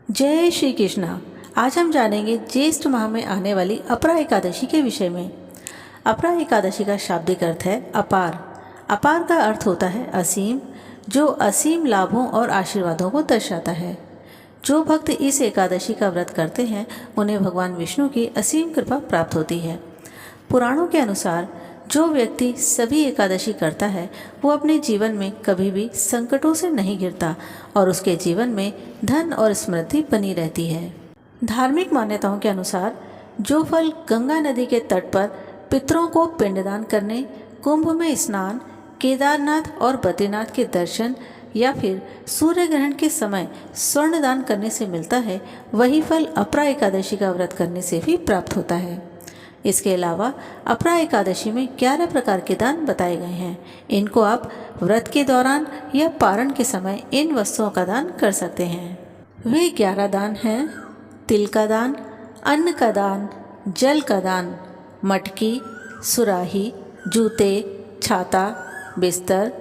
जय श्री कृष्णा। आज हम जानेंगे ज्येष्ठ माह में आने वाली अपरा एकादशी के विषय में। अपरा एकादशी का शाब्दिक अर्थ है अपार। अपार का अर्थ होता है असीम, जो असीम लाभों और आशीर्वादों को दर्शाता है। जो भक्त इस एकादशी का व्रत करते हैं उन्हें भगवान विष्णु की असीम कृपा प्राप्त होती है। पुराणों के अनुसार जो व्यक्ति सभी एकादशी करता है वो अपने जीवन में कभी भी संकटों से नहीं घिरता और उसके जीवन में धन और समृद्धि बनी रहती है। धार्मिक मान्यताओं के अनुसार जो फल गंगा नदी के तट पर पितरों को पिंडदान करने, कुंभ में स्नान, केदारनाथ और बद्रीनाथ के दर्शन या फिर सूर्य ग्रहण के समय स्वर्ण दान करने से मिलता है, वही फल अपरा एकादशी का व्रत करने से भी प्राप्त होता है। इसके अलावा अपरा एकादशी में 11 प्रकार के दान बताए गए हैं। इनको आप व्रत के दौरान या पारण के समय इन वस्तुओं का दान कर सकते हैं। वे 11 दान हैं: तिल का दान, अन्न का दान, जल का दान, मटकी, सुराही, जूते, छाता, बिस्तर,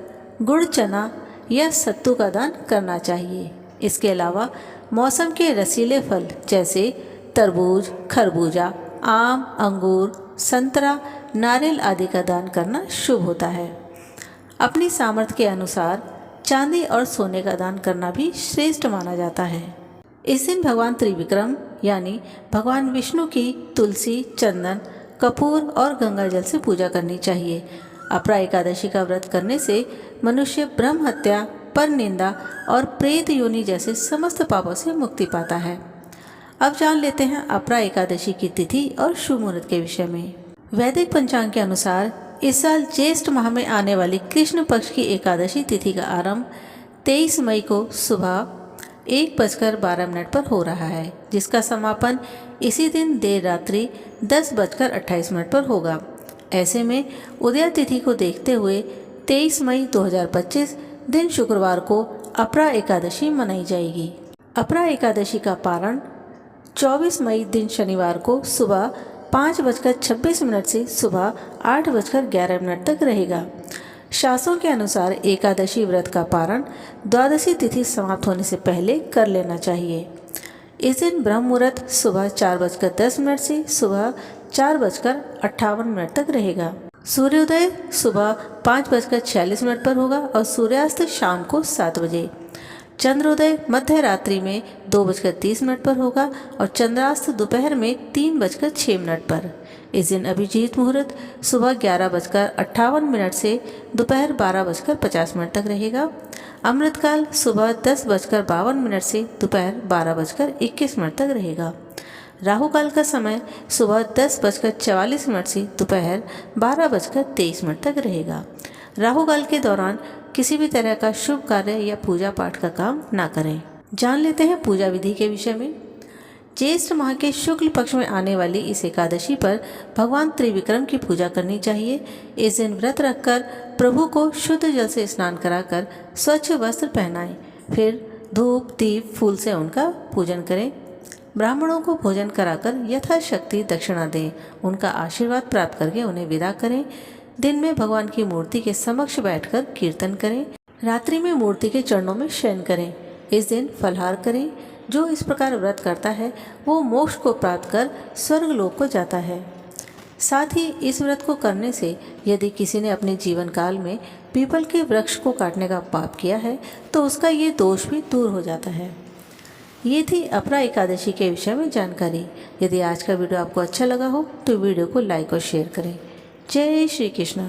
गुड़ चना या सत्तू का दान करना चाहिए। इसके अलावा मौसम के रसीले फल जैसे तरबूज, खरबूजा, आम, अंगूर, संतरा, नारियल आदि का दान करना शुभ होता है। अपनी सामर्थ्य के अनुसार चांदी और सोने का दान करना भी श्रेष्ठ माना जाता है। इस दिन भगवान त्रिविक्रम यानी भगवान विष्णु की तुलसी, चंदन, कपूर और गंगा जल से पूजा करनी चाहिए। अपरा एकादशी का व्रत करने से मनुष्य ब्रह्म हत्या, पर निंदा और प्रेत योनि जैसे समस्त पापों से मुक्ति पाता है। अब जान लेते हैं अपरा एकादशी की तिथि और शुभ मुहूर्त के विषय में। वैदिक पंचांग के अनुसार इस साल ज्येष्ठ माह में आने वाली कृष्ण पक्ष की एकादशी तिथि का आरंभ 23 मई को सुबह 1:12 पर हो रहा है, जिसका समापन इसी दिन देर रात्रि 10:28 पर होगा। ऐसे में उदया तिथि को देखते हुए 23 मई 2025 दिन शुक्रवार को अपरा एकादशी मनाई जाएगी। अपरा एकादशी का पारण 24 मई दिन शनिवार को सुबह 5:26 से सुबह 8:11 तक रहेगा। शास्त्रों के अनुसार एकादशी व्रत का पारण द्वादशी तिथि समाप्त होने से पहले कर लेना चाहिए। इस दिन ब्रह्म मुहूर्त सुबह 4:10 से सुबह 4:58 तक रहेगा। सूर्योदय सुबह 5:46 पर होगा और सूर्यास्त शाम को 7 बजे। चंद्रोदय मध्य रात्रि में 2:30 पर होगा और चंद्रास्त दोपहर में 3:06 पर। इस दिन अभिजीत मुहूर्त सुबह 11:58 से दोपहर 12:50 तक रहेगा। अमृतकाल सुबह 10:52 से दोपहर 12:21 तक रहेगा। राहु काल का समय सुबह 10:44 से दोपहर 12:23 तक रहेगा। राहु काल के दौरान किसी भी तरह का शुभ कार्य या पूजा पाठ का काम ना करें। जान लेते हैं पूजा विधि के विषय में। ज्येष्ठ माह के शुक्ल पक्ष में आने वाली इस एकादशी पर भगवान त्रिविक्रम की पूजा करनी चाहिए। इस दिन व्रत रखकर प्रभु को शुद्ध जल से स्नान कराकर स्वच्छ वस्त्र पहनाएं, फिर धूप, दीप, फूल से उनका पूजन करें। ब्राह्मणों को भोजन कराकर यथाशक्ति दक्षिणा दें, उनका आशीर्वाद प्राप्त करके उन्हें विदा करें। दिन में भगवान की मूर्ति के समक्ष बैठकर कीर्तन करें। रात्रि में मूर्ति के चरणों में शयन करें। इस दिन फलाहार करें। जो इस प्रकार व्रत करता है वो मोक्ष को प्राप्त कर स्वर्ग लोक को जाता है। साथ ही इस व्रत को करने से यदि किसी ने अपने जीवन काल में पीपल के वृक्ष को काटने का पाप किया है तो उसका ये दोष भी दूर हो जाता है। ये थी अपरा एकादशी के विषय में जानकारी। यदि आज का वीडियो आपको अच्छा लगा हो तो वीडियो को लाइक और शेयर करें। जय श्री कृष्ण।